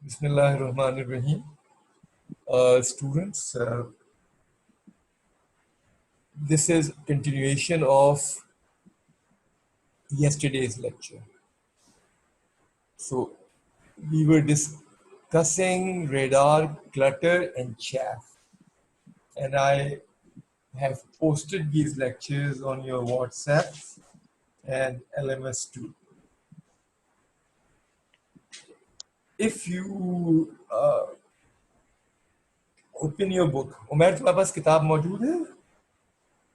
Bismillahirrahmanirrahim. Students, this is continuation of yesterday's lecture. So we were discussing radar clutter and chaff, and I have posted these lectures on your WhatsApp and LMS2. If you open your book, Umar तुम्हारे पास किताब मौजूद है?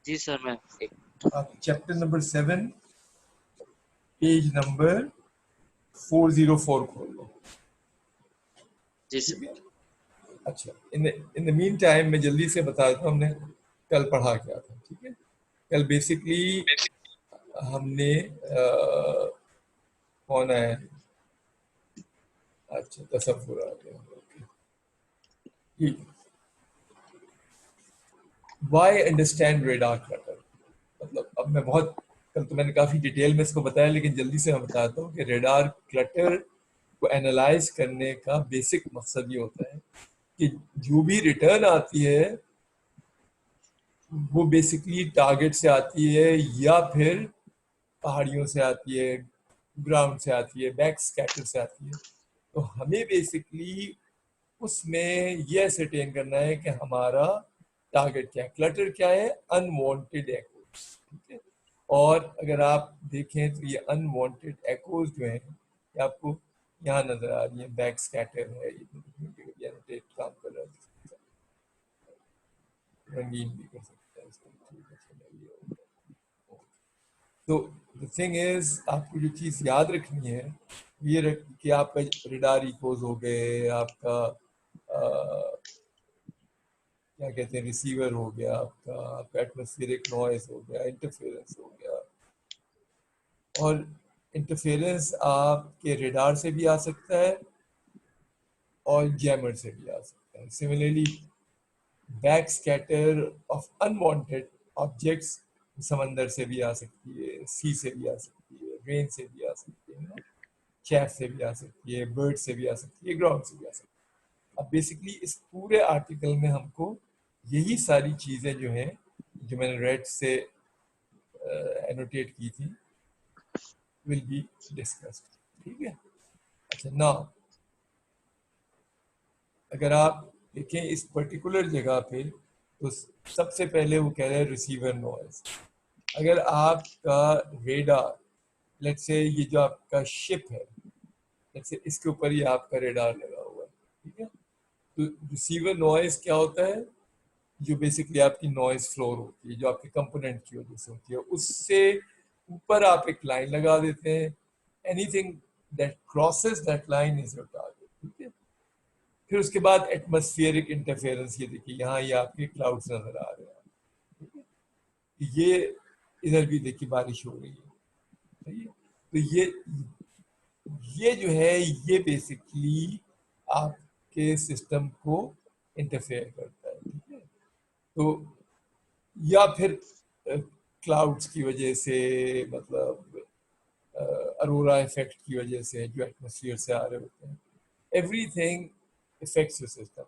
जी sir, मैं chapter number 7 page number 404 खोल लो. जी sir. अच्छा, in the mean time मैं जल्दी से बता देता हूँ हमने कल पढ़ा क्या था. ठीक है, कल बेसिकली हमने कौन है, अच्छा तसव्वुर आ गया. ठीक, वाई अंडरस्टैंड रेडार क्लटर. मतलब अब मैं बहुत, कल तो मैंने काफ़ी डिटेल में इसको बताया, लेकिन जल्दी से मैं बताता हूँ कि रेडार क्लटर को एनालाइज करने का बेसिक मकसद ये होता है कि जो भी रिटर्न आती है वो बेसिकली टारगेट से आती है या फिर पहाड़ियों से आती है, ग्राउंड से आती है, बैक स्कैटर से आती है. तो हमें बेसिकली उसमें ये एसरटेन करना है कि हमारा टारगेट क्या है, क्लटर क्या है, अनवांटेड एकोज. ठीक है, और अगर आप देखें तो ये अनवांटेड एकोज जो है ये आपको यहाँ नजर आ रही है. बैक स्कैटर है, ये रोटेट काम कर रहा है, रंगीन भी कर सकता है इसको. तो द थिंग इज, आपको जो चीज़ याद रखनी है ये कि आपका रेडार इकोज हो गए, आपका क्या कहते हैं रिसीवर हो गया, आपका एटमॉस्फेरिक नॉइज हो गया, इंटरफेरेंस हो गया. और इंटरफेरेंस आपके रेडार से भी आ सकता है और जैमर से भी आ सकता है. Similarly back scatter of unwanted objects समंदर से भी आ सकती है, सी से भी आ सकती है, रेन से भी आ सकती है, चैफ से भी आ सकती है, बर्ड से भी आ सकती है, ग्राउंड से भी आ सकती है. अब बेसिकली इस पूरे आर्टिकल में हमको यही सारी चीज़ें जो हैं, जो मैंने रेड से एनोटेट की थी, विल बी डिस्कस्ड. ठीक है. अच्छा, नाउ अगर आप देखें इस पर्टिकुलर जगह पे, तो सबसे पहले वो कह रहे हैं रिसीवर नॉइज. अगर आपका रेडार, लेट्स से ये जो आपका शिप है, लेट्स से इसके ऊपर ही आपका रेडार लगा हुआ है. ठीक है, तो रिसीवर नॉइज क्या होता है, जो बेसिकली आपकी नॉइज फ्लोर होती है, जो आपके कंपोनेंट की वजह से होती है, उससे ऊपर आप एक लाइन लगा देते हैं. Anything that crosses that line is your target. ठीक है, फिर उसके बाद एटमॉस्फेरिक इंटरफेरेंस, ये देखिए यहाँ ये आपके क्लाउड्स नजर आ रहे हैं. ठीक है, ये इधर भी देखिए बारिश हो रही है. सही है, तो ये जो है ये बेसिकली आपके सिस्टम को इंटरफेयर करता है. ठीक है, तो या फिर क्लाउड्स की वजह से, मतलब अरोरा इफेक्ट की वजह से जो एटमॉस्फेयर से आ रहे होते हैं, एवरीथिंग इफेक्ट्स योर सिस्टम.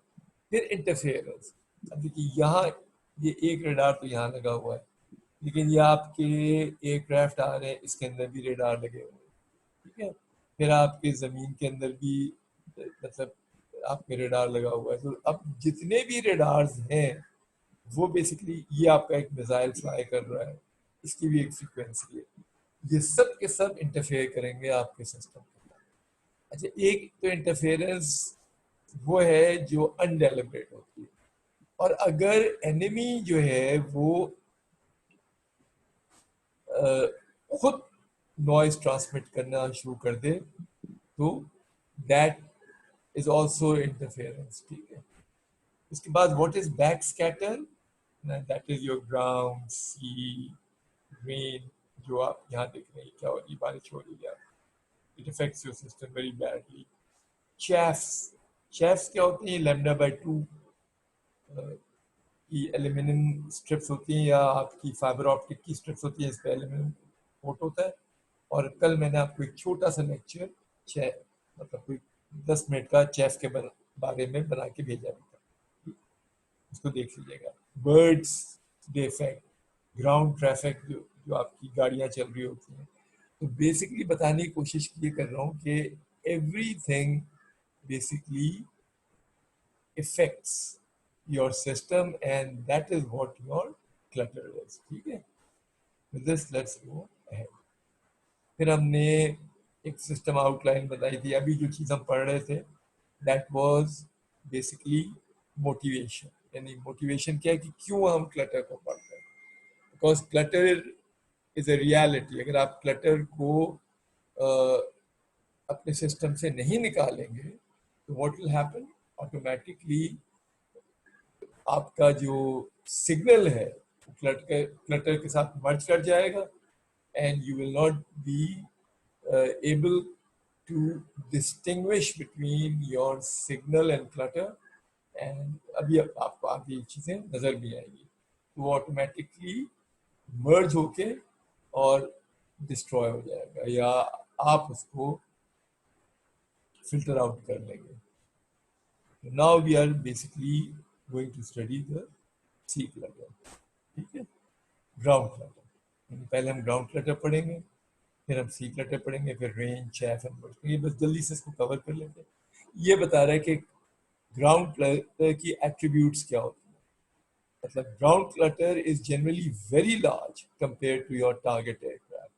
फिर इंटरफेरेंस. अब देखिए यहाँ ये एक रेडार तो यहाँ लगा हुआ है, लेकिन ये आपके एयरक्राफ्ट आ रहे हैं, इसके अंदर भी रेडार लगे हुए हैं. ठीक है, फिर आपके ज़मीन के अंदर भी मतलब आपके रेडार लगा हुआ है. तो अब जितने भी रेडार्स हैं वो बेसिकली, ये आपका एक मिसाइल फ्लाई कर रहा है, इसकी भी एक फ्रीक्वेंसी है, ये सब के सब इंटरफेयर करेंगे आपके सिस्टम के साथ. अच्छा, एक तो इंटरफेरेंस वो है जो अनडेलिबरेट होती है, और अगर एनिमी जो है वो खुद नॉइज ट्रांसमिट करना शुरू कर दे, तो दैट इज ऑल्सो इंटरफेरेंस. ठीक है, उसके बाद what is back scatter, that is your ground, sea, rain. जो आप यहाँ देख रहे हैं क्या हो रही है, बारिश हो रही है, it affects your system very badly. Chaffs, chaffs क्या होती हैं, लैम्डा बाय 2 की एल्यूमिनियम स्ट्रिप्स होती हैं, या आपकी फाइबर ऑप्टिक की स्ट्रिप्स होती है, इस पर एल्यूमिनियम कोट होता है. और कल मैंने आपको एक छोटा सा लेक्चर, मतलब कोई 10 मिनट का चेस के बारे में बना के भेजा था, उसको देख लीजिएगा। बर्ड्स डिफेक्ट, ग्राउंड ट्रैफिक, जो आपकी गाड़ियां चल रही होती हैं। तो बेसिकली बताने की कोशिश ये कर रहा हूँ कि everything basically affects your system, and that is what your clutter is. ठीक है, with this let's go ahead. फिर हमने एक सिस्टम आउटलाइन बताई थी। अभी जो चीज़ हम पढ़ रहे थे दैट वाज बेसिकली मोटिवेशन, यानी मोटिवेशन क्या है कि क्यों हम क्लटर को पढ़ते हैं। Because clutter is a reality. अगर आप क्लटर को अपने सिस्टम से नहीं निकालेंगे तो व्हाट विल हैपन, ऑटोमेटिकली आपका जो सिग्नल है क्लटर के साथ मर्ज कर जाएगा, and you will not be able to distinguish between your signal and clutter, and अभी आपको आगे ये चीज़ें नज़र भी आएंगी। तो वो ऑटोमेटिकली मर्ज होके और डिस्ट्रॉय हो जाएगा, या आप उसको फिल्टर आउट कर लेंगे। Now we are basically going to study the sea clutter. ठीक है, ग्राउंड क्लटर। पहले हम ग्राउंड क्लटर पढ़ेंगे, फिर हम सी क्लटर पढ़ेंगे, फिर रेंज, चैफ एंड बर्स्ट। ये बस जल्दी से इसको कवर कर लेते हैं। ये बता रहा है कि ग्राउंड क्लटर की एट्रीब्यूट्स क्या होती हैं। मतलब ground clutter is generally very large compare to your target aircraft,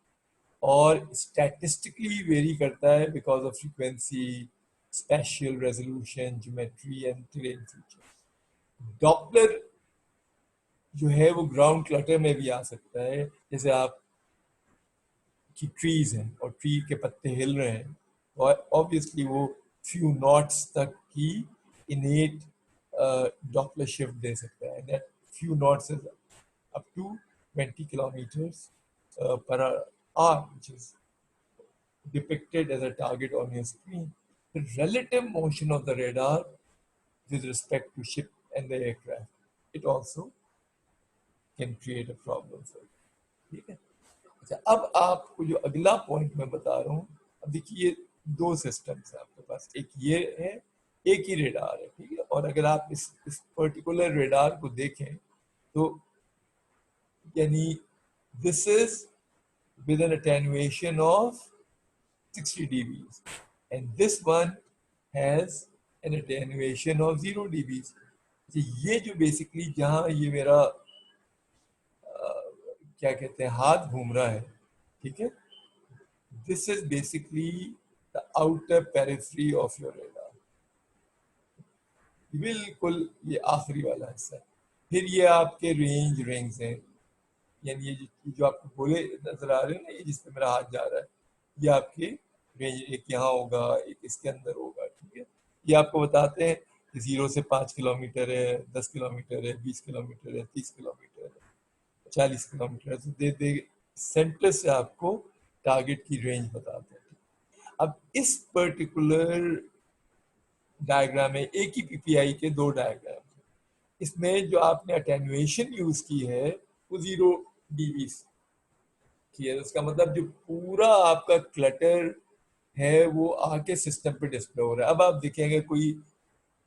और स्टैटिस्टिकली वेरी करता है because of frequency, special resolution, geometry and terrain feature. Doppler जो है वो ग्राउंड क्लटर में भी आ सकता है। जैसे आप की ट्रीज हैं और ट्री के पत्ते हिल रहे हैं, और ऑब्वियसली वो फ्यू नॉट्स तक की इनेट डॉपलर शिफ्ट दे सकता है। That few knots is up to 20 kilometres per hour, which is depicted as a target on your screen. The relative motion of the radar with respect to ship and the aircraft, it also can create a problem for you. ठीक है। अच्छा, अब आपको जो अगला point मैं बता रहा हूँ, अब देखिए दो सिस्टम्स है आपके पास, एक ये है, एक ही रेडार है। ठीक है, और अगर आप इस पर्टिकुलर रेडार को देखें तो यानी this is with an attenuation of 60 dB and this one has an attenuation of 0 dB। ये जो बेसिकली जहाँ ये मेरा क्या कहते हैं हाथ घूम रहा है, ठीक है, this is basically the outer periphery of your radar। बिल्कुल ये आखिरी वाला हिस्सा। फिर ये आपके रेंज रिंग्स हैं, यानी ये जो आपको गोले नजर आ रहे हैं ना, ये जिसपे मेरा हाथ जा रहा है, ये आपके रेंज, एक यहाँ होगा, एक इसके अंदर होगा। ठीक है, ये आपको बताते हैं कि 0 से 5 किलोमीटर है, 10 किलोमीटर है, 20 किलोमीटर है, 30 किलोमीटर है, 40 किलोमीटर है। तो दे सेंटर से आपको टारगेट की रेंज बताते हैं। अब इस पर्टिकुलर डायग्राम में एक ही पीपीआई के दो डायग्राम, इसमें जो आपने अटेन्युएशन यूज की है वो 0 dB की है। उसका मतलब जो पूरा आपका क्लटर है वो आके सिस्टम पे डिस्प्ले हो रहा है। अब आप देखेंगे कोई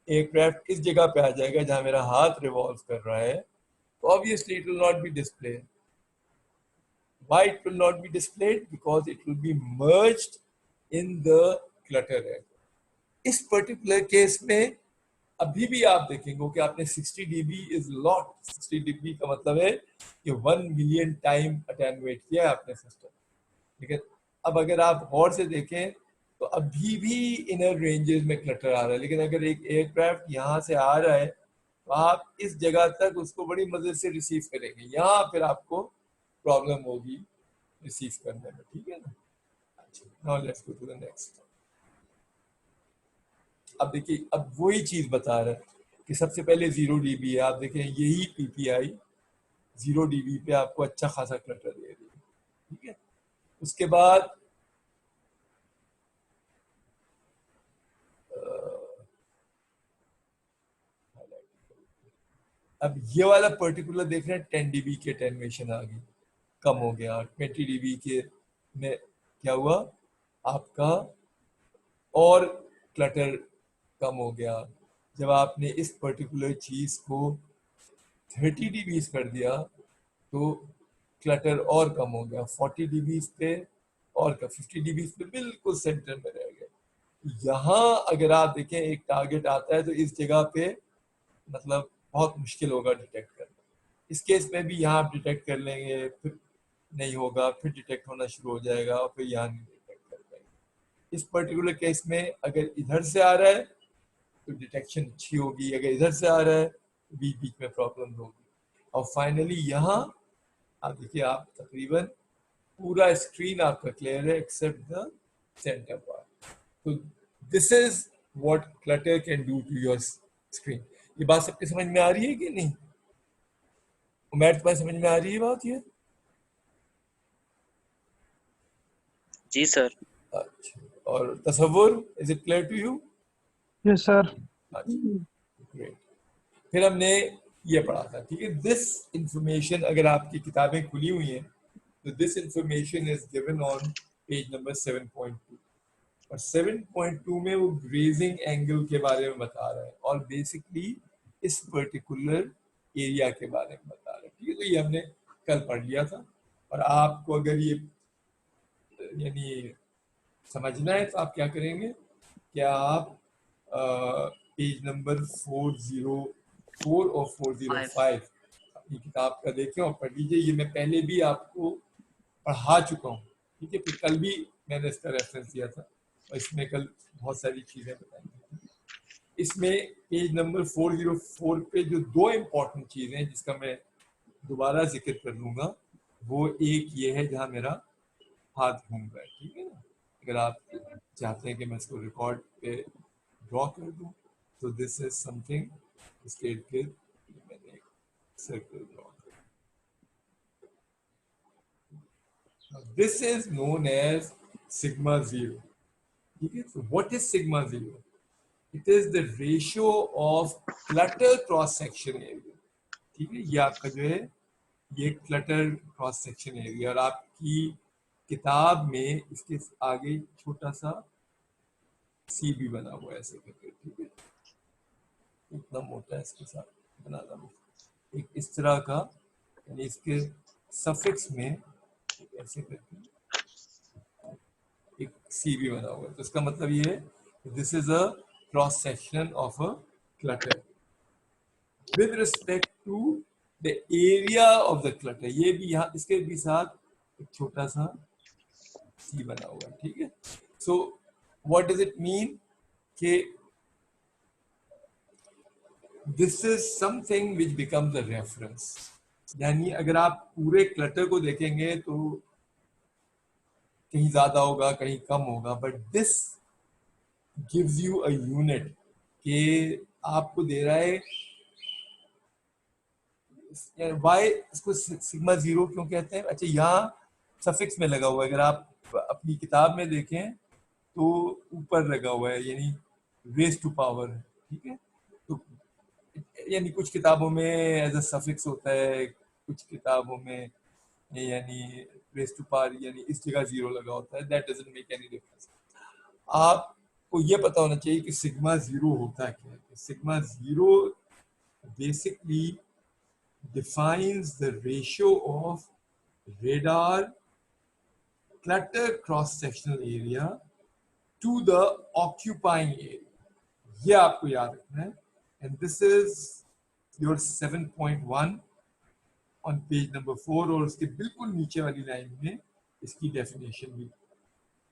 एयरक्राफ्ट इस जगह पे आ जाएगा जहां मेरा हाथ रिवॉल्व कर रहा है, तो obviously it will not be display. Why it will not be displayed? Because it will be merged in the clutter area. इस पर्टिकुलर केस में अभी भी आप देखेंगे कि आपने 60 dB इज लॉट। 60 dB का मतलब है कि 1 मिलियन टाइम अटेन्युएट किया है आपने सिस्टम। ठीक है, अब अगर आप गौर से देखें तो अभी भी इनर रेंजेस में क्लटर आ रहा है, लेकिन अगर एक एयरक्राफ्ट यहाँ से आ रहा है तो आप इस जगह तक उसको बड़ी मदद से रिसीव करेंगे, यहाँ फिर आपको प्रॉब्लम होगी रिसीव करने में। ठीक है ना। अच्छा, now let's go to the next. अब देखिए, अब वही चीज बता रहा है कि सबसे पहले 0 dB है। आप देखें यही पीपीआई 0 dB पे आपको अच्छा खासा क्लटर दे रही है। ठीक है, उसके बाद अब ये वाला पर्टिकुलर देख रहे हैं 10 dB के अटेन्युएशन आ गई, कम हो गया। 20 dB के में क्या हुआ आपका, और क्लटर कम हो गया। जब आपने इस पर्टिकुलर चीज़ को 30 dBs कर दिया तो क्लटर और कम हो गया, 40 dBs पे और 50 dBs पे बिल्कुल सेंटर में रह गए। यहाँ अगर आप देखें एक टारगेट आता है तो इस जगह पे मतलब बहुत मुश्किल होगा डिटेक्ट करना। इस केस में भी यहाँ आप डिटेक्ट कर लेंगे, फिर नहीं होगा, फिर डिटेक्ट होना शुरू हो जाएगा और फिर यहाँ नहीं डिटेक्ट कर पाएंगे। इस पर्टिकुलर केस में अगर इधर से आ रहा है तो डिटेक्शन अच्छी होगी, अगर इधर से आ रहा है तो बीच बीच में प्रॉब्लम होगी। और फाइनली यहाँ आप देखिए, आप तकरीबन पूरा स्क्रीन आपका क्लियर है एक्सेप्ट द सेंटर पार्ट। तो this is what clutter can do to your screen. ये बात सबके समझ में आ रही है कि नहीं? उमैर, तुम्हें समझ में आ रही है बात ये? जी सर। अच्छा, और तसव्वुर, is it clear to you? Yes sir. अच्छा, ग्रेट। फिर हमने ये पढ़ा था, ठीक है, दिस इंफॉर्मेशन अगर आपकी किताबें खुली हुई हैं तो this information is given on page number 7.2। और 7.2 में वो ग्रेजिंग एंगल के बारे में बता रहा है और बेसिकली इस पर्टिकुलर एरिया के बारे में बता रहा है, ठीक है। तो ये हमने कल पढ़ लिया था। और आपको अगर ये यानी समझना है तो आप क्या करेंगे, क्या आप पेज नंबर 404 और 405 अपनी किताब का देखें और पढ़ लीजिए। ये मैं पहले भी आपको पढ़ा चुका हूँ, ठीक है। फिर कल भी मैंने इसका रेफरेंस दिया था और इसमें कल बहुत सारी चीज़ें बताई थी। इसमें पेज नंबर 404 पे जो दो इम्पॉर्टेंट चीज़ें हैं जिसका मैं दोबारा जिक्र कर लूँगा, वो एक ये है जहाँ मेरा हाथ घूम रहा है, ठीक है ना। अगर आप चाहते हैं कि मैं इसको रिकॉर्ड पे ड्रॉ कर दूं तो दिस इज समथिंग, इसके इर्द गिर्द मैंने एक सर्कल ड्रॉ किया। This is known as sigma zero, ठीक है। तो what is sigma zero? It is the ratio of clutter cross section area, ठीक है। ये आपका जो है ये क्लटर क्रॉस सेक्शन एरिया, और आपकी किताब में इसके आगे छोटा सा सी भी बना हुआ है ऐसे करके, ठीक है। इतना मोटा है, इसके साथ बना रहा एक इस तरह का, यानी इसके सफिक्स में ऐसे करके एक सी भी बना हुआ है। तो इसका मतलब ये है this is a cross section of a clutter with respect to the area of the clutter. ये भी यहाँ इसके भी साथ एक छोटा सा सी बना हुआ है, ठीक है। So what does it mean कि this is something which becomes a reference. यानी अगर आप पूरे क्लटर को देखेंगे तो कहीं ज्यादा होगा कहीं कम होगा, but this gives you a unit कि आपको दे रहा है। वाई इसको सिग्मा जीरो क्यों कहते हैं? अच्छा, यहाँ सफिक्स में लगा हुआ है, अगर आप अपनी किताब में देखें तो ऊपर लगा हुआ है, यानी रेज टू पावर है, ठीक है। तो यानी कुछ किताबों में एज अ सफिक्स होता है, कुछ किताबों में यानी रेज टू पावर यानी इस जगह जीरो लगा होता है। That doesn't make any difference. आपको ये पता होना चाहिए कि सिग्मा जीरो होता है क्या है। Sigma zero basically defines the ratio of radar clutter cross sectional area to the occupying area. ये आपको याद रखना है। And this is your 7.1 on page number 4, और उसके बिल्कुल नीचे वाली लाइन में इसकी डेफिनेशन भी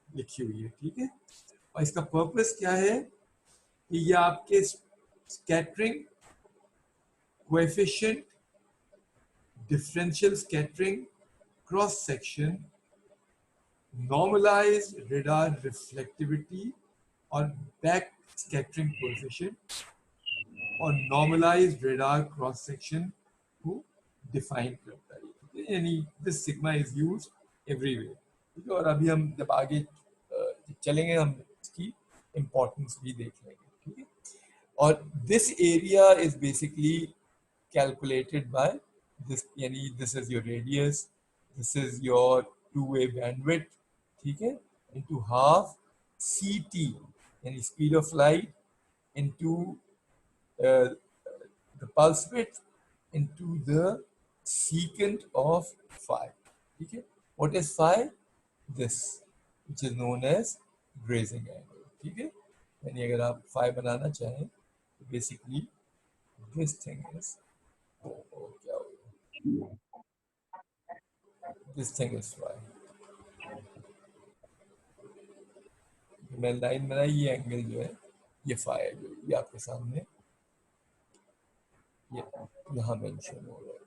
लिखी हुई है, ठीक है। और इसका पर्पस क्या है कि ये आपके scattering coefficient, differential scattering, cross section, normalized radar reflectivity और back scattering coefficient और normalized radar cross section को define करता है, ठीक है। यानी this sigma is used everywhere, ठीक है। और अभी हम जब आगे चलेंगे हम इसकी importance भी देख लेंगे, ठीक है। और this area is basically calculated by this, यानी this is your radius, this is your two-way bandwidth, ठीक है, into half CT, यानी speed of light into the pulse width into the secant of phi. ठीक है, what is phi? This, which is known as grazing angle. ठीक है, यानी अगर आप phi बनाना चाहें तो basically this thing is क्या होगा, this thing is phi. मैं लाइन बनाई, ये एंगल जो है ये phi है, जो ये आपके सामने ये यहाँ मेंशन हो रहा है.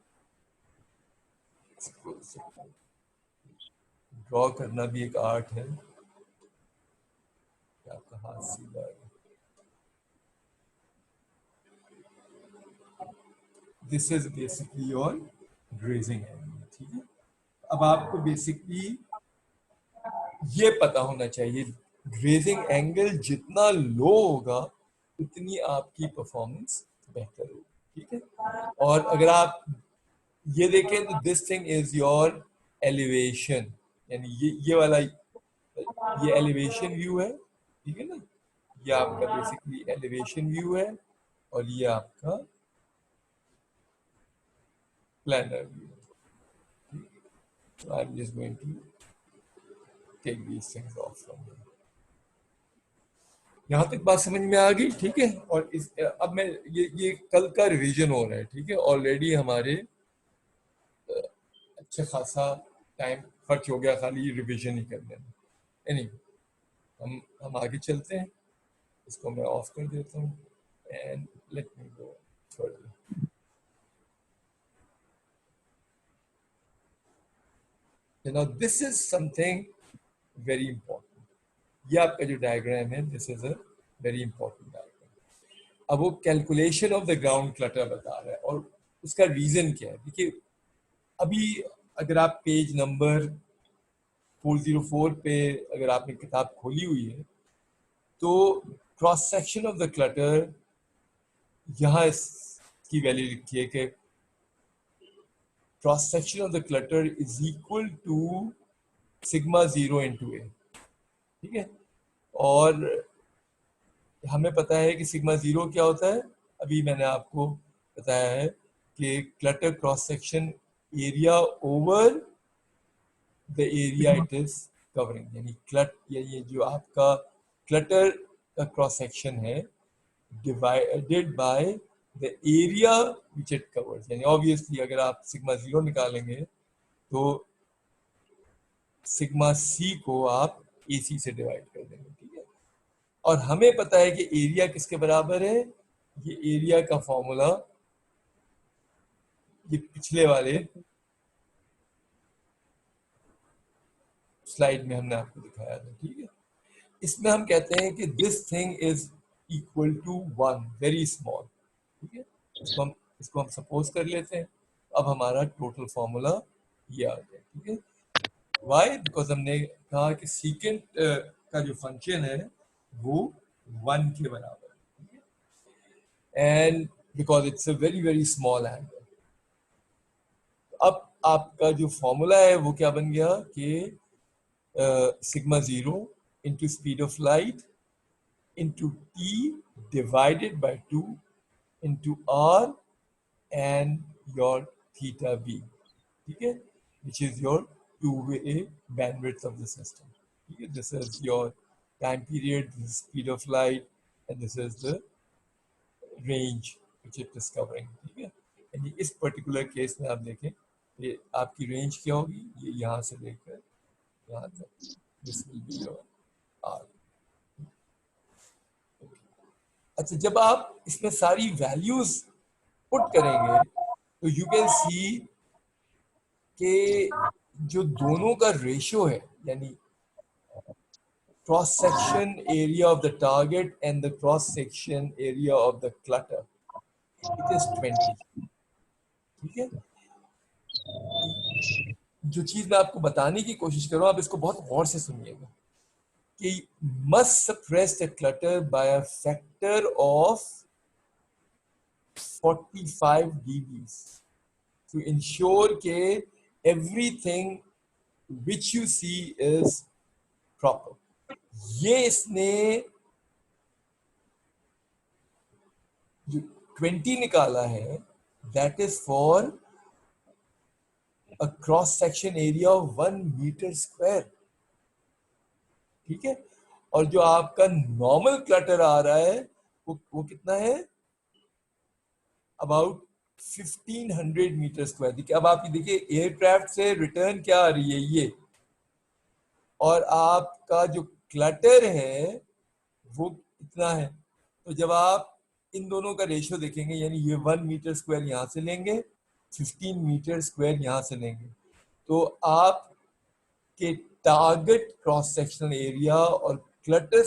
ड्रॉ करना भी एक आर्ट है, आपका हाथ सीधा है. This is basically your grazing angle. ठीक है, अब आपको बेसिकली ये पता होना चाहिए ग्रेजिंग एंगल जितना लो होगा उतनी आपकी परफॉर्मेंस बेहतर होगी. ठीक है, और अगर आप ये देखें तो this thing is your elevation, यानी ये वाला ये एलिवेशन व्यू है. ठीक है ना, ये आपका बेसिकली एलिवेशन व्यू है और ये आपका planar view. So I'm just going to take these things off from here. यहाँ तक बात समझ में आ गई. ठीक है, और इस अब मैं ये कल का रिवीजन हो रहा है. ठीक है, ऑलरेडी हमारे अच्छा खासा टाइम खर्च हो गया खाली रिवीजन ही करने में. anyway, हम आगे चलते हैं. इसको मैं ऑफ कर देता हूँ and let me go further. Now this is something very important. ये आपका जो डायग्राम है, this is a very important diagram. अब वो calculation of the ground clutter बता रहा है और उसका रीजन क्या है. देखिए, अभी अगर आप पेज नंबर 404 पे अगर आपने किताब खोली हुई है तो cross section of the clutter यहाँ इसकी वैल्यू लिखी है कि cross section of the clutter is equal to sigma 0 into a. ठीक है, और हमें पता है कि सिग्मा 0 क्या होता है. अभी मैंने आपको बताया है कि clutter cross section area over the area it is covering, यानी ये जो आपका क्लटर का क्रॉस सेक्शन है divided by the area which it covers. यानी ऑब्वियसली अगर आप सिग्मा 0 निकालेंगे तो सिग्मा सी को आप AC से डिवाइड कर देंगे. ठीक है, और हमें पता है कि एरिया किसके बराबर है. ये एरिया का फॉर्मूला ये पिछले वाले स्लाइड में हमने आपको दिखाया था. ठीक है, इसमें हम कहते हैं कि this thing is equal to 1, very small. ठीक है, इसको हम सपोज कर लेते हैं. अब हमारा टोटल फॉर्मूला ये आ गया. ठीक है, वाई? बिकॉज हमने कहा कि सीकेंट का जो फंक्शन है वो 1 के बराबर है. And because it's a very very small angle. अब आपका जो फॉर्मूला है वो क्या बन गया कि sigma 0 into speed of light into t divided by 2 into r and your theta b. ठीक है, which is your two-way bandwidth of the system. ठीक है, this is your time period, this is speed of light, and this is the range which it is covering. ठीक है, यानी इस particular case में आप देखें ये आपकी रेंज क्या होगी, ये यहाँ से लेकर यहाँ तक. This will be your R. अच्छा, जब आप इसमें सारी वैल्यूज पुट करेंगे तो यू कैन सी कि जो दोनों का रेशियो है, यानी cross section area of the target and the cross section area of the clutter, it is 20. ठीक है, जो चीज मैं आपको बताने की कोशिश कर रहा हूं, आप इसको बहुत गौर से सुनिएगा कि must suppress the clutter by a factor of 45 dB to ensure that everything which you see is proper. ये इसने जो 20 निकाला है that is for a cross section area of 1 metre square, ठीक है। और जो आपका नॉर्मल क्लटर आ रहा है वो कितना है, अबाउट 1500 मीटर स्क्वायर। देखिए अब आप देखिए एयरक्राफ्ट से रिटर्न क्या आ रही है ये, और आपका जो क्लटर है वो कितना है। तो जब आप इन दोनों का रेशियो देखेंगे, यानी ये 1 मीटर स्क्वायर यहाँ से लेंगे, 15 मीटर स्क्वायर यहाँ से लेंगे, तो आपके टारगेट क्रॉस सेक्शनल एरिया और क्लटर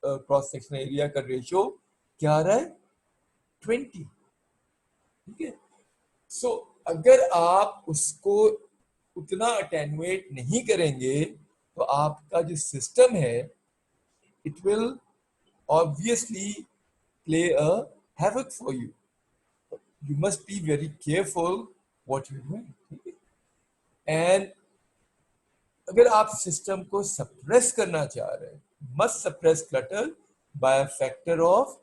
क्रॉस सेक्शनल एरिया का रेशियो क्या आ रहा है, 20, ठीक है। सो अगर आप उसको उतना अटेनुएट नहीं करेंगे तो आपका जो सिस्टम है it will obviously play a havoc for you. You must be very careful what you doing. And अगर आप सिस्टम को सप्रेस करना चाह रहे हैं, must suppress clutter by a factor of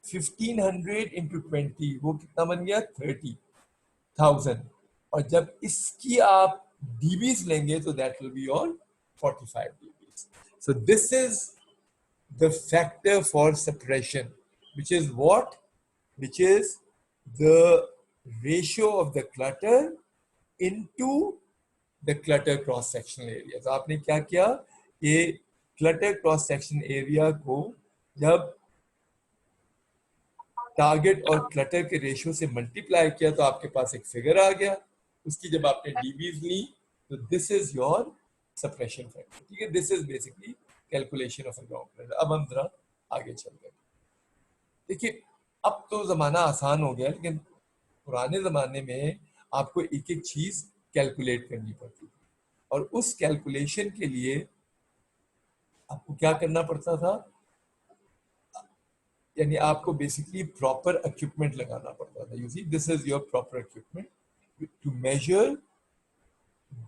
1500 into 20, वो कितना बन गया, 30,000। और जब इसकी आप dBs लेंगे तो that will be on 45 dBs. So this is the factor for suppression, which is what? Which is the ratio of the clutter into the clutter cross sectional area. तो आपने क्या किया, ये clutter cross section area को जब target और clutter के ratio से मल्टीप्लाई किया तो आपके पास एक फिगर आ गया, उसकी जब आपने डीबीज ली तो this is your suppression factor, ठीक है। This is basically calculation of ground clutter. अब हम जरा आगे चल गए। देखिए अब तो जमाना आसान हो गया, लेकिन पुराने जमाने में आपको एक एक चीज कैलकुलेट करनी पड़ती थी, और उस कैलकुलेशन के लिए आपको क्या करना पड़ता था, यानी आपको बेसिकली प्रॉपर इक्विपमेंट लगाना पड़ता था। You see this is your proper equipment to measure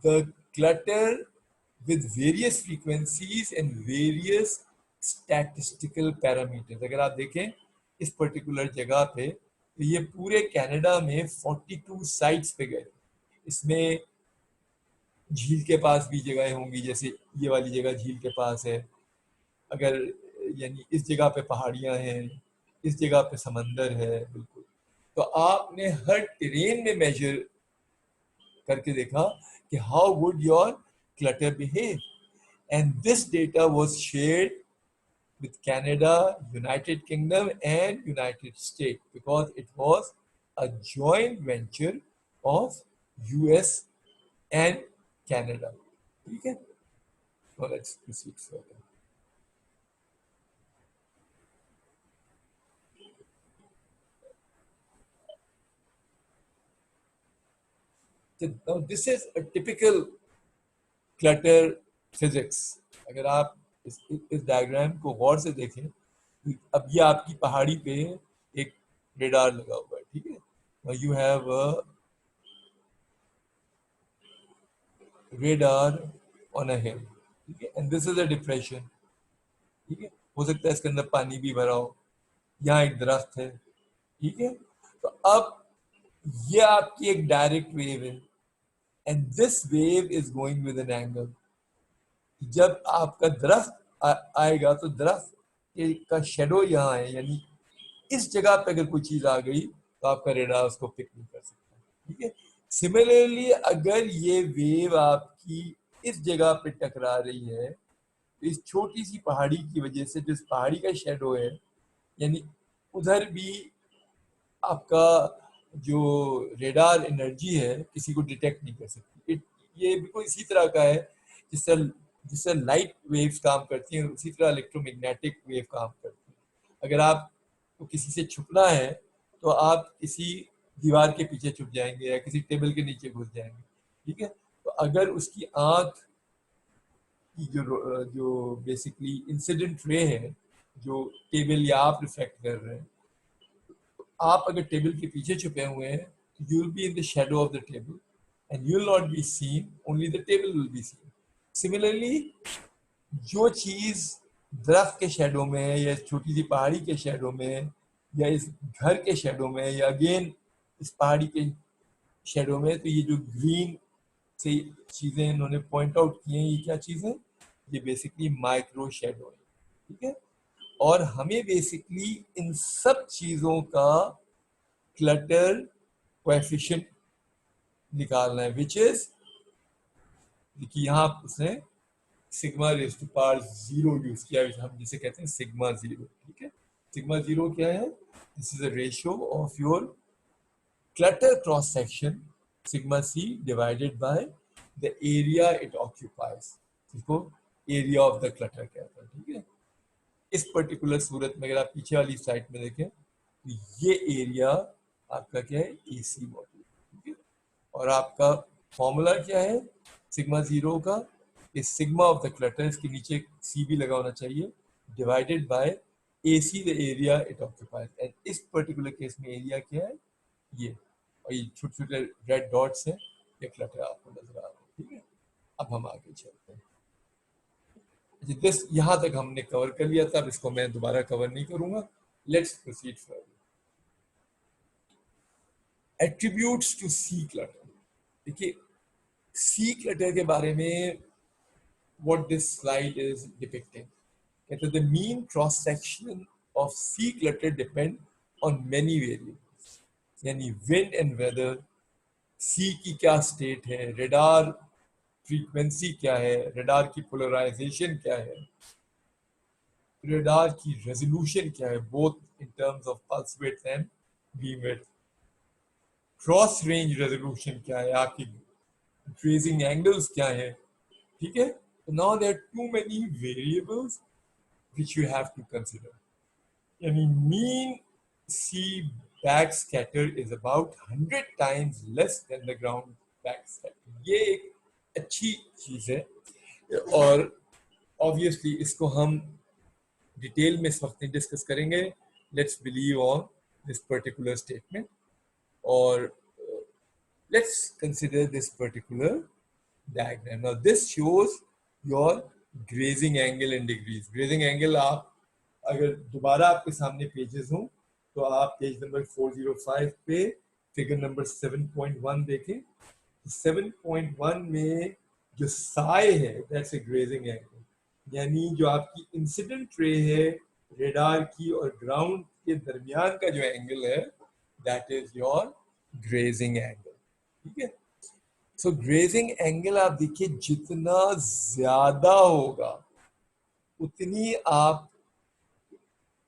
the clutter with various frequencies and various statistical parameters। अगर आप देखें इस पर्टिकुलर जगह पे, तो ये पूरे कनाडा में 42 साइट्स पे गए। इसमें झील के पास भी जगह होंगी, जैसे ये वाली जगह झील के पास है, अगर यानी इस जगह पे पहाड़ियां हैं, इस जगह पे समंदर है, बिल्कुल। तो आपने हर टेरेन में मेजर करके देखा कि how would your clutter behave, and this data was shared with Canada, United Kingdom and United States because it was a joint venture of US and Canada, ठीक है। Now let's proceed further. Now this is a typical clutter physics। अगर आप इस diagram को गौर से देखें, अब ये आपकी पहाड़ी पे एक रेडार लगा हुआ है, ठीक है। Now you have a radar on a hill, ठीक है, and this is a depression, ठीक है। हो सकता है इसके अंदर पानी भी भरा हो, यहाँ एक दरख्त है, ठीक है। तो अब ये आपकी एक डायरेक्ट वेव है, and this wave is going with an angle. जब आपका दरख्त आएगा तो दरख्त का शेडो यहाँ है, यानी इस जगह पे अगर कोई चीज आ गई तो आपका रेडार उसको पिक नहीं कर सकता, ठीक है। सिमिलरली अगर ये वेव आपकी इस जगह पे टकरा रही है, तो इस छोटी सी पहाड़ी की वजह से जो इस पहाड़ी का शेडो है, यानी उधर भी आपका जो रेडार एनर्जी है किसी को डिटेक्ट नहीं कर सकती। ये बिल्कुल इसी तरह का है जिससे जिससे लाइट वेव्स काम करती हैं, उसी तरह इलेक्ट्रोमैग्नेटिक वेव काम करती है। अगर आपको किसी से छुपना है तो आप किसी दीवार के पीछे छुप जाएंगे या किसी टेबल के नीचे घुस जाएंगे, ठीक है। तो अगर उसकी आंख की जो बेसिकली इंसिडेंट रे है, जो टेबल या आप रिफ्लेक्ट कर रहे हैं, आप अगर टेबल के पीछे छुपे हुए हैं तो you will be in the shadow of the table and you will not be seen, only the table will be seen. Similarly जो चीज दरख्त के शेडो में या छोटी सी पहाड़ी के शेडो में या इस घर के शेडो में या अगेन इस पहाड़ी के शेडो में, तो ये जो ग्रीन से चीजें इन्होंने पॉइंट आउट की हैं, ये क्या चीज है? ये बेसिकली माइक्रो शेडो है, ठीक है। और हमें बेसिकली इन सब चीजों का क्लटर कोएफिशिएंट निकालना है, विच इज, देखिए यहाँ उसने sigma raise to power zero use किया, हम जिसे कहते हैं सिग्मा जीरो, ठीक है। सिग्मा जीरो क्या है? This is a ratio of your clutter cross section sigma C divided by the area it occupies, इसको एरिया ऑफ द क्लटर कहते हैं, ठीक है। इस पर्टिकुलर सूरत में अगर आप पीछे वाली साइड में देखें तो ये एरिया आपका क्या है? एसी मॉड्यूल, ठीक है। और आपका फॉर्मूला क्या है सिग्मा जीरो का? इस सिग्मा ऑफ द क्लटर, इसके नीचे सी भी लगा होना चाहिए, divided by A see the area it occupies. And इस पर्टिकुलर केस में एरिया क्या है? ये, और ये छोटे छोटे रेड डॉट्स हैं, ये क्लटर आपको नजर आ रहा है, ठीक है। अब हम आगे चलते हैं। दिस यहां तक हमने कवर कर लिया था, अब इसको मैं दोबारा कवर नहीं करूंगा। Let's proceed further. Attributes to sea clutter. देखिए सी क्लटर के बारे में what this slide is depicting. The mean cross section of C clutter depend on many variables. यानी wind and weather, C की क्या state है, radar frequency क्या है, radar की polarization क्या है, radar की resolution क्या है, both in terms of pulse width and beam width, cross range resolution क्या है, आपकी grazing angles क्या है, ठीक है। So now there are too many variables which you have to consider. Yani mean C backscatter is about 100 times less than the ground backscatter. ये एक अच्छी चीज है और ऑब्वियसली इसको हम डिटेल में इस वक्त डिस्कस करेंगे। Let's believe on this particular statement और let's consider this particular diagram. Now this shows your grazing angle in degrees. Grazing angle आप अगर दोबारा आपके सामने पेजेस हों तो आप पेज नंबर 405 पे फिगर नंबर 7.1 देखें। 7.1 में जो साई है दैट्स ए ग्रेजिंग एंगल, यानी जो आपकी इंसिडेंट रे है रेडार की और ग्राउंड के दरमियान का जो एंगल है that is your grazing angle, ठीक है। सो ग्रेजिंग एंगल आप देखिए जितना ज्यादा होगा उतनी आप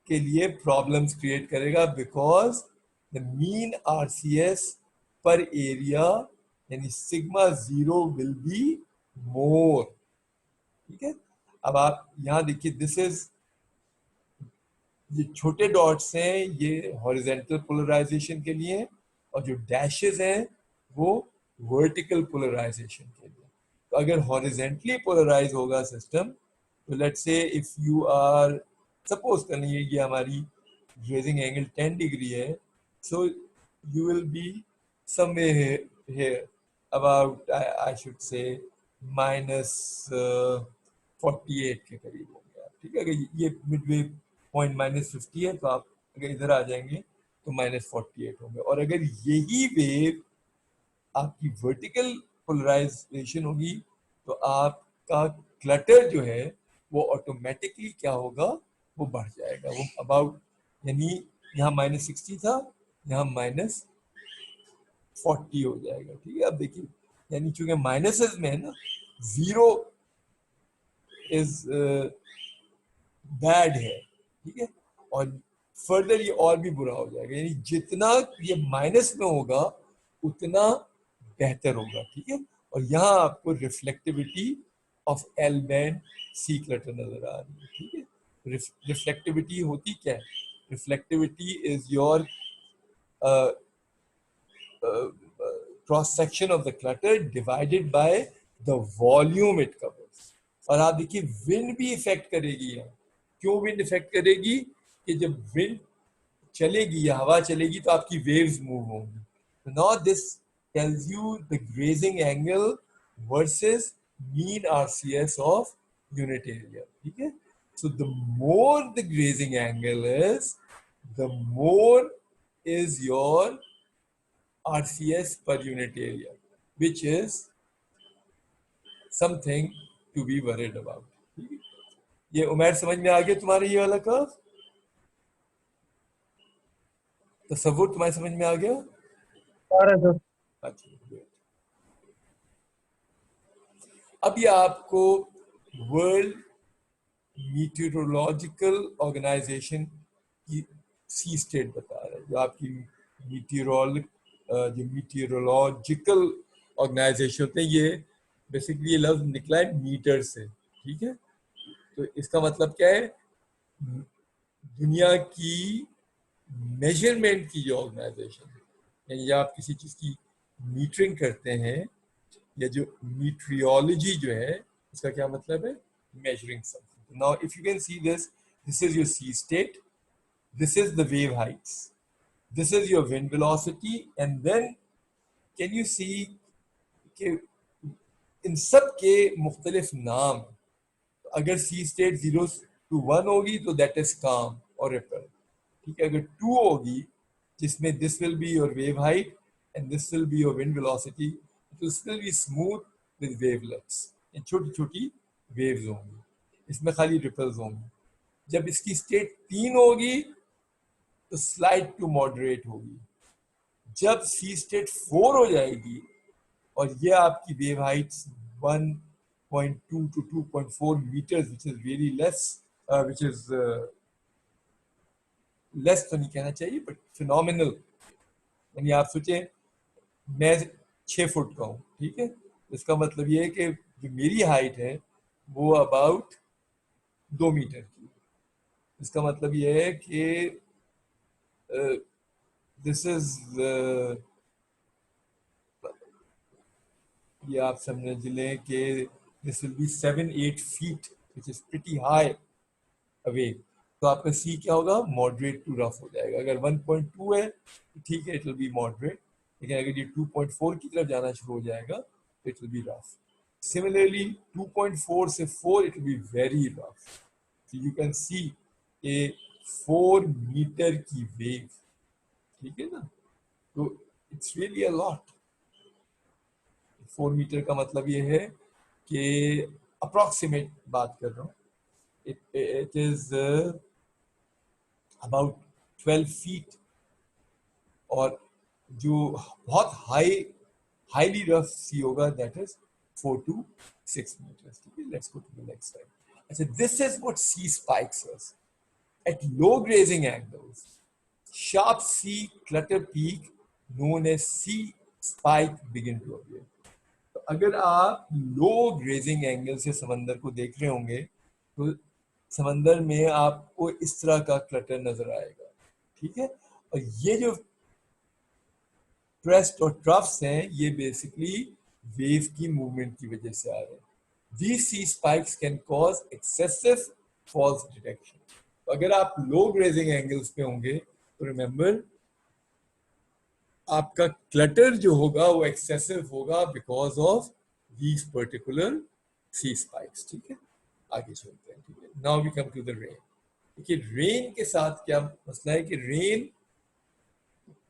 के लिए प्रॉब्लम्स क्रिएट करेगा, बिकॉज द मीन आरसीएस पर एरिया यानी sigma zero will be more, ठीक है। अब आप यहां देखिए दिस इज, ये छोटे डॉट्स हैं ये हॉरिजेंटल पोलराइजेशन के लिए और जो डैशेस हैं वो वर्टिकल पोलराइजेशन के लिए। तो अगर हॉरिजेंटली पोलराइज होगा सिस्टम तो let's say if you are suppose कर लीजिए ये हमारी ग्रेजिंग एंगल 10 डिग्री है, so you will be somewhere here about I should say -48 के करीब हो गया, ठीक है। अगर ये मिडवे पॉइंट -50 है तो आप अगर इधर आ जाएंगे तो -48 होंगे। और अगर यही वेव आपकी वर्टिकल पोलराइजेशन होगी तो आपका क्लटर जो है वो ऑटोमेटिकली क्या होगा, वो बढ़ जाएगा, वो अबाउट, यानी यहाँ -60 था यहाँ -40 हो जाएगा, ठीक है। अब देखिए यानी चूंकि माइनसेस में है ना, जीरो इज बैड है, ठीक है। और फर्दर ये और भी बुरा हो जाएगा, यानी जितना ये माइनस में होगा उतना बेहतर होगा, ठीक है। और यहाँ आपको reflectivity of L band sea clutter नजर आ रही है, ठीक है। रिफ्लेक्टिविटी होती क्या है? Reflectivity is your cross section of the clutter divided by the volume it covers. और आप देखिए विंड भी इफेक्ट करेगी यहाँ। क्यों विंड इफेक्ट करेगी? कि जब विंड चलेगी या हवा चलेगी तो आपकी वेव्स मूव होंगी। Now this tells you the grazing angle versus mean RCS of unit area, ठीक है। So the more the grazing angle is, the more is your RCS per unit area, which is something to be worried about. ये उमैर समझ में आ गया तुम्हारे ये वाला curve? तसव्वुर तुम्हारे समझ में आ गया? अच्छा, अब ये आपको वर्ल्ड मीटियोरोलॉजिकल ऑर्गेनाइजेशन की सी स्टेट बता रहा है, जो आपकी मीटियोरोलॉजिकल ऑर्गेनाइजेशन होते हैं। ये बेसिकली ये लफ्ज निकला है मीटर से, ठीक है? तो इसका मतलब क्या है? दुनिया की मेजरमेंट की जो ऑर्गेनाइजेशन है, यानी आप किसी चीज की मीटरिंग करते हैं, या जो मीट्रियोलॉजी जो है उसका क्या मतलब है? measuring something. Now if you can see this is your sea state, this is the wave heights, this is your wind velocity, and then can you see कि इन सब के मुख्तलिफ नाम। अगर सी स्टेट 0 to 1 होगी तो दैट इज काम और रिपल, ठीक है? अगर 2 होगी जिसमें this will be your wave height and this will be your wind velocity, तो this will be smooth with wavelets, छोटी छोटी वेव्स होंगी, इसमें खाली रिपल्स होंगी। जब इसकी स्टेट 3 होगी तो स्लाइड टू मॉडरेट होगी। जब सी स्टेट 4 हो जाएगी और ये आपकी wave Heights 1.2 to 2.4 meters, which is very less, which is less तो नहीं कहना चाहिए, but phenomenal। यानी आप सोचें मैं 6 फुट का हूँ, ठीक है? इसका मतलब ये है कि जो मेरी हाइट है वो अबाउट 2 मीटर की। इसका मतलब ये है कि दिस इज ये आप समझ लें कि this will B 7-8 feet, which is pretty high away। तो आपका सी क्या होगा? मॉडरेट टू रफ हो जाएगा। अगर 1.2 है तो ठीक है, इट विल बी मॉडरेट, लेकिन अगर ये 2.4 की तरफ जाना शुरू हो जाएगा तो it will be rough. Similarly 2.4 से 4 it will be very rough. So you can see a 4 metre की वेव, ठीक है ना? तो it's really a lot. 4 metre का मतलब ये है कि अप्रॉक्सीमेट बात कर रहा हूँ, it is about 12 feet, और जो बहुत हाईली रफ सी होगा दैट इज 4 to 6 meters, ठीक है? Let's go to the next slide. अच्छा, this is what sea spikes is at low grazing angles. Sharp sea clutter peak known as sea spike begin to appear. तो अगर आप लो grazing angle से समंदर को देख रहे होंगे तो समंदर में आपको इस तरह का क्लटर नजर आएगा, ठीक है? और ये जो क्रेस्ट और ट्रफ्स हैं ये बेसिकली वेव की मूवमेंट की वजह से आ रहे हैं। These sea spikes can cause excessive false detection. तो अगर आप लो ग्रेजिंग एंगल्स पे होंगे तो रिमेंबर आपका क्लटर जो होगा वो एक्सेसिव होगा because of these particular sea spikes, ठीक है? आगे चलते हैं, ठीक है? Now we come to the rain. देखिए रेन के साथ क्या मसला है कि रेन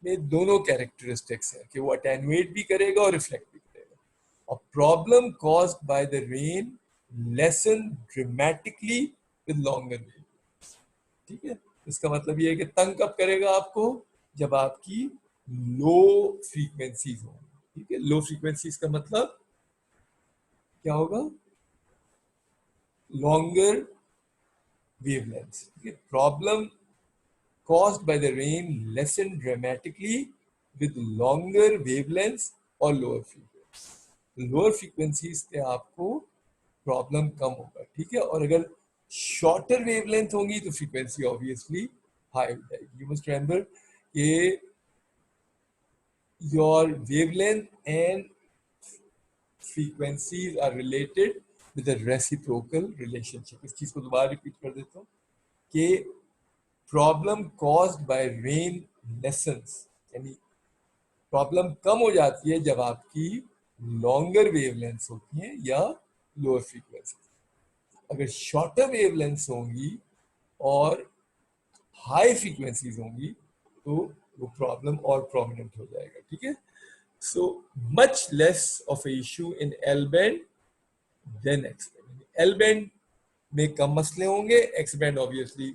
में दोनों कैरेक्टरिस्टिक्स हैं कि वो अटेनुएट भी करेगा और रिफ्लेक्ट भी करेगा। और problem caused by the rain lesson dramatically with longer wave, ठीक है? इसका मतलब ये है कि तंग कब करेगा आपको? जब आपकी लो फ्रीक्वेंसीज हो, ठीक है? लो फ्रीक्वेंसीज का मतलब क्या होगा? लॉन्गर वेवलेंथ्स, ठीक है? Problem caused by the rain lessen dramatically with longer wavelengths or lower frequencies. Lower frequencies पे आपको प्रॉब्लम कम होगा, ठीक है? और अगर शॉर्टर वेवलेंथ होंगी तो फ्रीक्वेंसी ऑब्वियसली हाई हो जाएगी। यू मस्ट रिमेंबर कि your wavelength and frequencies are related with a reciprocal relationship। इस चीज को दोबारा रिपीट कर देता हूँ कि problem caused by rain lessons, यानी प्रॉब्लम कम हो जाती है जब आपकी लॉन्गर वेवलेंथ्स होती हैं या लोअर फ्रीक्वेंसी। अगर शॉर्टर वेवलेंथ्स होंगी और हाई फ्रीक्वेंसीज होंगी तो वो प्रॉब्लम और प्रोमिनेंट हो जाएगा, ठीक है। So much less of a issue in L band than X band. L band में कम मसले होंगे, एक्स बैंड ऑब्वियसली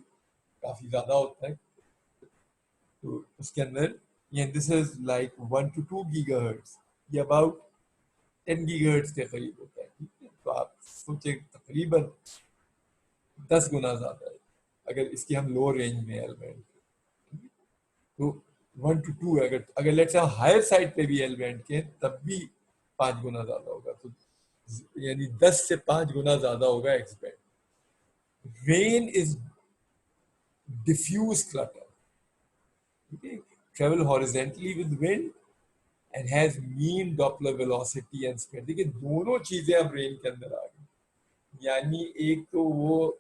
काफी ज्यादा होता है। तो उसके अंदर ये this is like 1 to 2 gigahertz, ये अबाउट 10 गीगाहर्ट्ज के करीब होता है, ठीक है। तो आप सोचे तकरीबन 10 गुना ज्यादा है अगर इसकी हम लो रेंज में एल बैंड, तो 1 to 2 अगर अगर लेट्स से हायर साइड पे भी एल बैंड के तब भी 5 गुना ज्यादा होगा, तो यानी 10 से 5 गुना ज्यादा होगा X band. Rain is diffuse clutter, okay, travel horizontally with wind and has mean Doppler velocity and speed। देखिए दोनों चीजें अब रेन के अंदर आ गई, यानी एक तो वो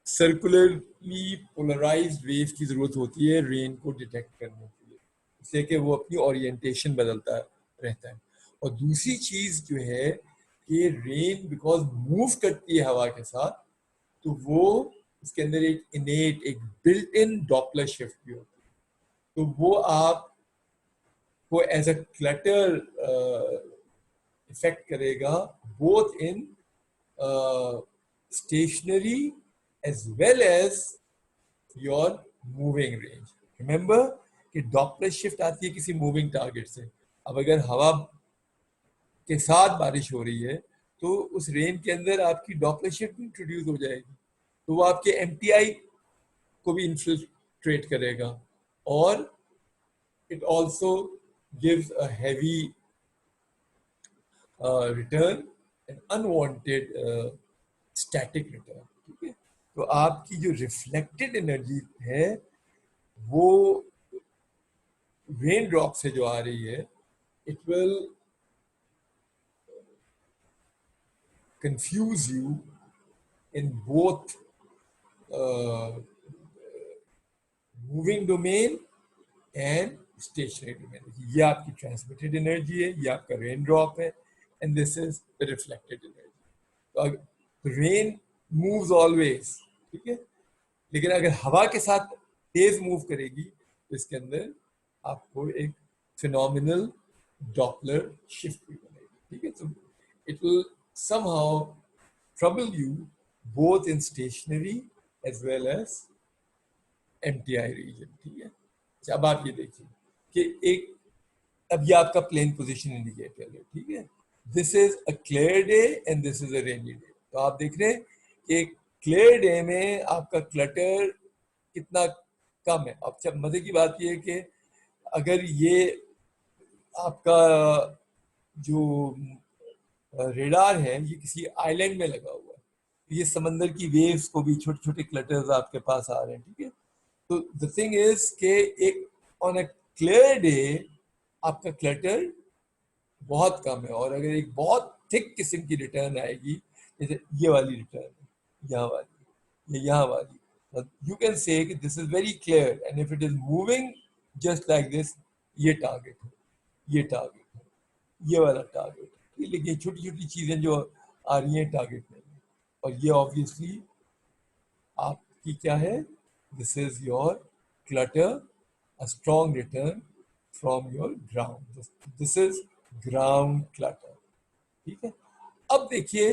सर्कुलरली पोलराइज्ड वेव की जरूरत होती है रेन को डिटेक्ट करने के लिए, इसलिए कि वो अपनी ओरिएंटेशन बदलता रहता है। और दूसरी चीज जो है कि रेन बिकॉज मूव करती है हवा के साथ, तो वो उसके अंदर एक इनेट एक बिल्ट इन डॉपलर शिफ्ट भी होती है, तो वो आपको एज अ क्लटर इफेक्ट करेगा both in stationary as well as your moving range। Remember कि डॉपलर शिफ्ट आती है किसी मूविंग टारगेट से। अब अगर हवा के साथ बारिश हो रही है तो उस रेन के अंदर आपकी डॉपलर शिफ्ट भी इंट्रोड्यूस हो जाएगी, तो वो आपके एमटीआई को भी इन्फिल्ट्रेट करेगा, और it also gives a heavy return and unwanted static return, ठीक है। तो आपकी जो रिफ्लेक्टेड एनर्जी है वो रेन ड्रॉप से जो आ रही है, it will confuse you in both moving domain and stationary domain. ये आपकी ट्रांसमिटेड एनर्जी है, ये आपका रेन ड्रॉप है, and this is the reflected energy. तो रेन मूव्स ऑलवेज, ठीक है, लेकिन अगर हवा के साथ तेज मूव करेगी तो इसके अंदर आपको एक फिनोमिनल डॉपलर शिफ्ट भी बनेगी, ठीक है। तो it will somehow trouble you both in stationary as well as MTI region, ठीक है। अच्छा, अब आप ये देखिए कि एक अब ये आपका प्लेन पोजीशन इंडिकेटर है, ठीक है। This is a clear day and this is a rainy day. तो आप देख रहे हैं कि क्लियर डे में आपका क्लटर कितना कम है। अब जब मजे की बात यह है कि अगर ये आपका जो रेडार है ये किसी आइलैंड में लगा हुआ है, तो ये समंदर की वेव्स को भी छोटे छोटे क्लटर्स आपके पास आ रहे हैं, ठीक है। तो द थिंग इज के एक ऑन अ क्लियर डे आपका क्लटर बहुत कम है, और अगर एक बहुत थिक किस्म की रिटर्न आएगी, जैसे ये वाली रिटर्न, यहाँ वाली, ये यहाँ वाली, यू कैन से कि this is very clear and if it is moving just like this, ये टारगेट है, ये टारगेट है, ये वाला टारगेट है। लेकिन छोटी छोटी चीजें जो आ रही हैं टारगेट नहीं है, और ये ऑब्वियसली आपकी क्या है, this is your clutter, a strong return from your ground। This is ground clutter, ठीक है। अब देखिए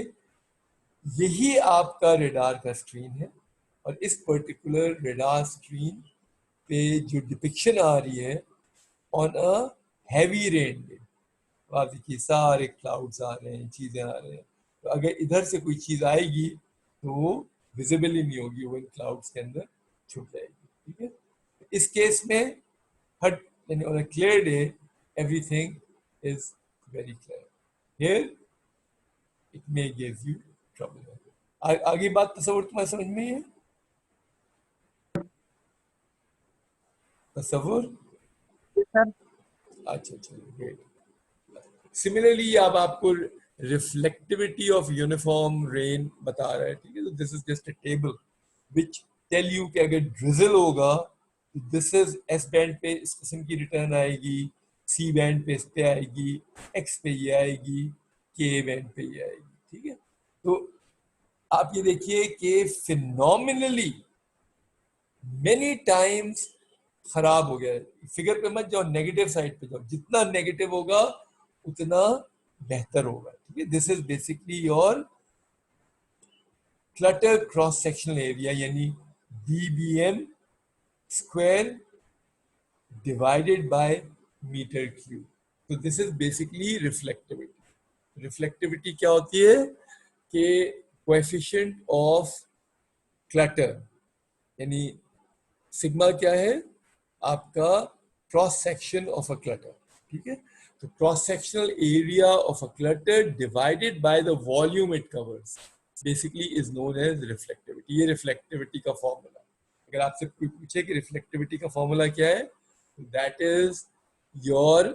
यही आपका रेडार का स्क्रीन है, और इस पर्टिकुलर रेडार स्क्रीन पे जो डिपिक्शन आ रही है on a heavy rain day, आप देखिए सारे क्लाउड्स आ रहे हैं, चीजें आ रहे हैं, तो अगर इधर से कोई चीज आएगी तो वो विजिबल ही नहीं होगी, वो इन क्लाउड्स के अंदर छुप जाएगी, ठीक है। इस केस में हर on a clear day everything is very clear, here it may give you trouble। आगे बात तस्वुर तुम्हारे समझ में है? तस्वुर, सर अच्छा चलिए, ग्रेट। सिमिलरली अब आपको रिफ्लेक्टिविटी ऑफ यूनिफॉर्म रेन बता रहा है, ठीक है। तो this is just a table which tell you कि अगर ड्रिजल होगा तो दिस इज एस बैंड पे इस किस्म की रिटर्न आएगी, सी बैंड पे इस पे आएगी, एक्स पे ये आएगी, के बैंड पे ये आएगी, ठीक है। तो आप ये देखिए कि फिनोमिनली मेनी टाइम्स खराब हो गया। फिगर पे मत जाओ, नेगेटिव साइड पे जाओ, जितना नेगेटिव होगा उतना बेहतर होगा। ठीक है, this is basically your clutter cross sectional area, यानी dBm square divided by meter cube. तो this is basically reflectivity. Reflectivity क्या होती है कि कोएफिशिएंट ऑफ क्लटर, यानी सिग्मा क्या है आपका cross section of a clutter. ठीक है, तो cross sectional area of a clutter divided by the volume it covers basically is known as reflectivity. ये रिफ्लेक्टिविटी का फॉर्मूला। अगर आपसे कोई पूछे कि रिफ्लेक्टिविटी का फॉर्मूला क्या है, दैट इज योर